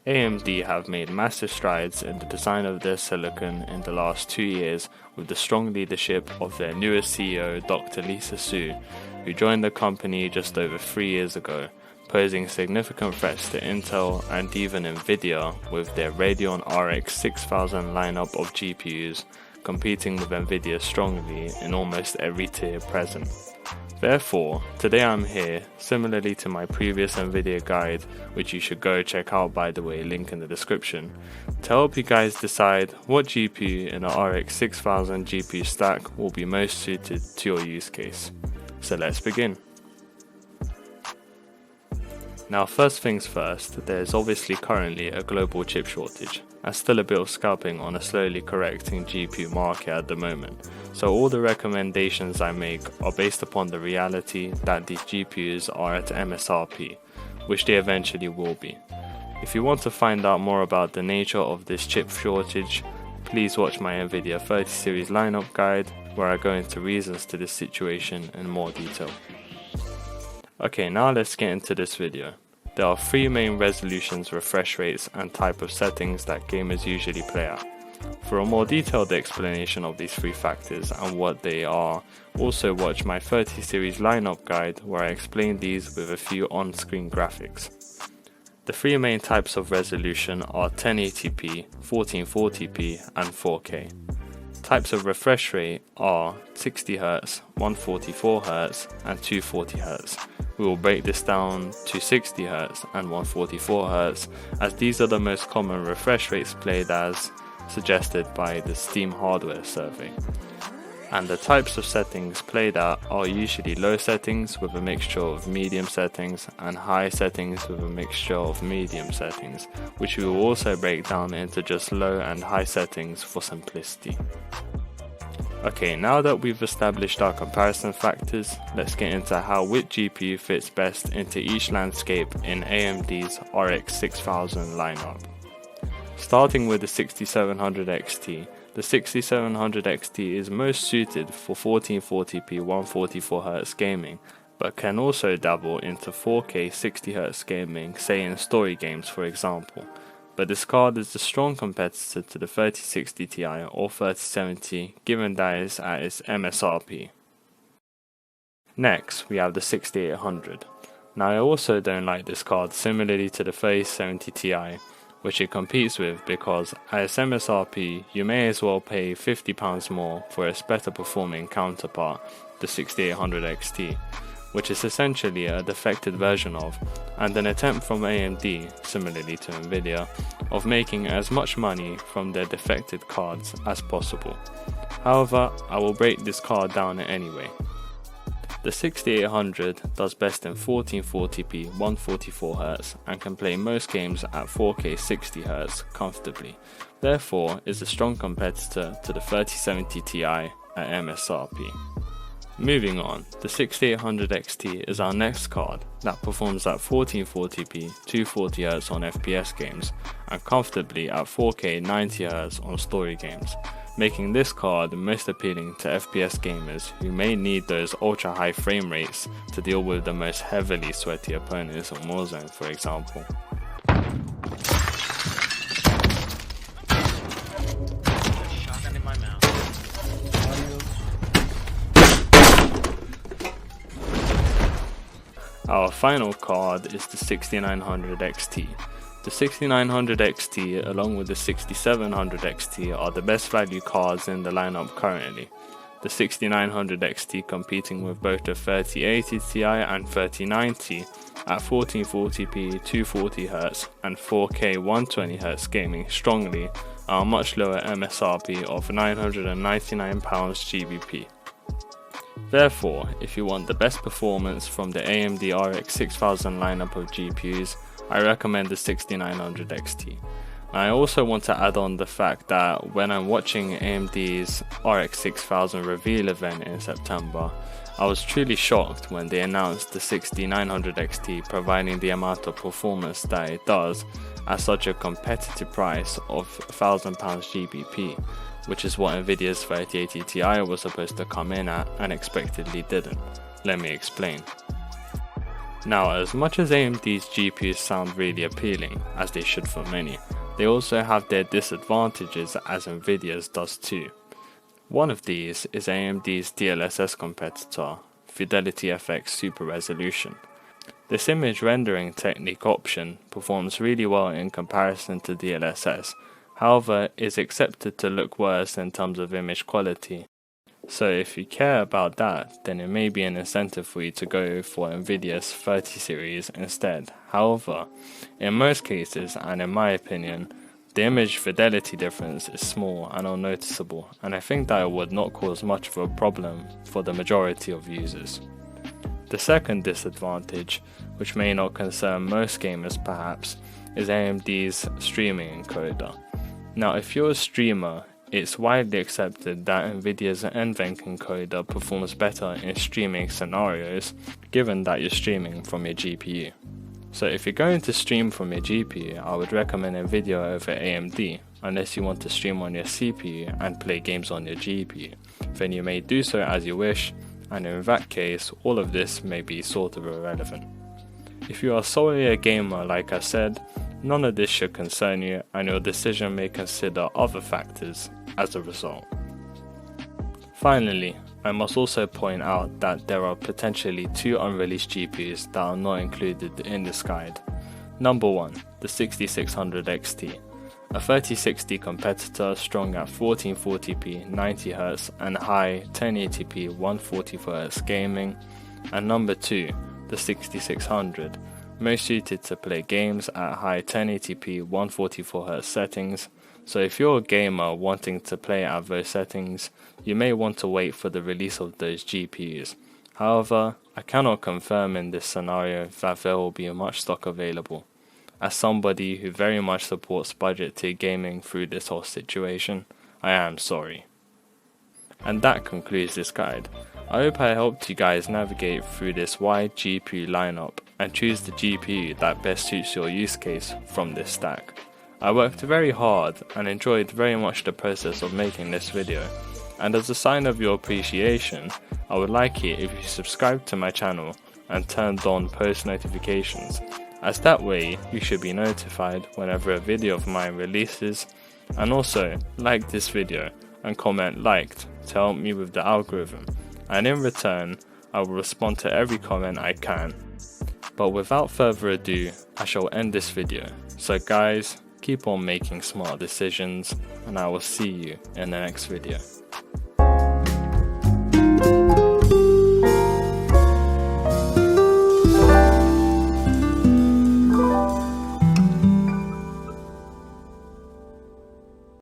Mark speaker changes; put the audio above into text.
Speaker 1: AMD have made massive strides in the design of their silicon in the last 2 years with the strong leadership of their newest CEO, Dr. Lisa Su, who joined the company just over 3 years ago, posing significant threats to Intel and even Nvidia with their Radeon RX 6000 lineup of GPUs, competing with Nvidia strongly in almost every tier present. Therefore, today I'm here, similarly to my previous Nvidia guide, which you should go check out by the way, link in the description, to help you guys decide what GPU in a RX 6000 GPU stack will be most suited to your use case. So let's begin. Now first things first, there is obviously currently a global chip shortage, and still a bit of scalping on a slowly correcting GPU market at the moment, so all the recommendations I make are based upon the reality that these GPUs are at MSRP, which they eventually will be. If you want to find out more about the nature of this chip shortage, please watch my Nvidia 30 series lineup guide where I go into reasons to this situation in more detail. Okay, now let's get into this video. There are 3 main resolutions, refresh rates, and type of settings that gamers usually play at. For a more detailed explanation of these 3 factors and what they are, also watch my 30 series lineup guide where I explain these with a few on-screen graphics. The 3 main types of resolution are 1080p, 1440p, and 4K. Types of refresh rate are 60Hz, 144Hz, and 240Hz. We will break this down to 60Hz and 144Hz as these are the most common refresh rates played as suggested by the Steam hardware survey. And the types of settings played at are usually low settings with a mixture of medium settings and high settings with a mixture of medium settings, which we will also break down into just low and high settings for simplicity. Okay, now that we've established our comparison factors, let's get into how which GPU fits best into each landscape in AMD's RX 6000 lineup. Starting with the 6700 XT, the 6700 XT is most suited for 1440p 144Hz gaming, but can also dabble into 4K 60Hz gaming, say in story games for example. But this card is a strong competitor to the 3060 Ti or 3070 given that it is at its MSRP. Next, we have the 6800. Now I also don't like this card similarly to the 3070 Ti, which it competes with because at its MSRP you may as well pay £50 more for its better performing counterpart, the 6800 XT, which is essentially a defected version of, and an attempt from AMD, similarly to Nvidia, of making as much money from their defected cards as possible. However, I will break this card down anyway. The 6800 does best in 1440p 144Hz and can play most games at 4K 60Hz comfortably, therefore is a strong competitor to the 3070 Ti at MSRP. Moving on, the 6800 XT is our next card that performs at 1440p 240Hz on FPS games and comfortably at 4K 90Hz on story games, making this card most appealing to FPS gamers who may need those ultra high frame rates to deal with the most heavily sweaty opponents on Warzone for example. Our final card is the 6900 XT. The 6900 XT along with the 6700 XT are the best value cards in the lineup currently. The 6900 XT competing with both the 3080 Ti and 3090 at 1440p 240Hz and 4K 120Hz gaming strongly at a much lower MSRP of £999 GBP. Therefore, if you want the best performance from the AMD RX 6000 lineup of GPUs, I recommend the 6900 XT. I also want to add on the fact that when I'm watching AMD's RX 6000 reveal event in September, I was truly shocked when they announced the 6900 XT providing the amount of performance that it does at such a competitive price of £1000 GBP, which is what Nvidia's 3080 Ti was supposed to come in at and expectedly didn't. Let me explain. Now, as much as AMD's GPUs sound really appealing, as they should for many, they also have their disadvantages, as Nvidia's does too. One of these is AMD's DLSS competitor, Fidelity FX Super Resolution. This image rendering technique option performs really well in comparison to DLSS, however is accepted to look worse in terms of image quality. So if you care about that, then it may be an incentive for you to go for Nvidia's 30 series instead. However, in most cases, and in my opinion, the image fidelity difference is small and unnoticeable, and I think that it would not cause much of a problem for the majority of users. The second disadvantage, which may not concern most gamers perhaps, is AMD's streaming encoder. Now, if you're a streamer, it's widely accepted that Nvidia's NVENC encoder performs better in streaming scenarios, given that you're streaming from your GPU. So if you're going to stream from your GPU, I would recommend Nvidia over AMD, unless you want to stream on your CPU and play games on your GPU. Then you may do so as you wish, and in that case, all of this may be sort of irrelevant. If you are solely a gamer, like I said, none of this should concern you, and your decision may consider other factors as a result. Finally, I must also point out that there are potentially two unreleased GPUs that are not included in this guide. Number 1, the 6600 XT, a 3060 competitor strong at 1440p 90Hz and high 1080p 144Hz gaming, and number 2, the 6600, most suited to play games at high 1080p 144Hz settings. So if you're a gamer wanting to play at those settings, you may want to wait for the release of those GPUs. However, I cannot confirm in this scenario that there will be much stock available. As somebody who very much supports budget tier gaming through this whole situation, I am sorry. And that concludes this guide. I hope I helped you guys navigate through this wide GPU lineup and choose the GPU that best suits your use case from this stack. I worked very hard and enjoyed very much the process of making this video, and as a sign of your appreciation, I would like it if you subscribe to my channel and turned on post notifications, as that way you should be notified whenever a video of mine releases, and also like this video and comment liked to help me with the algorithm, and in return I will respond to every comment I can. But without further ado, I shall end this video. So guys, keep on making smart decisions, and I will see you in the next video.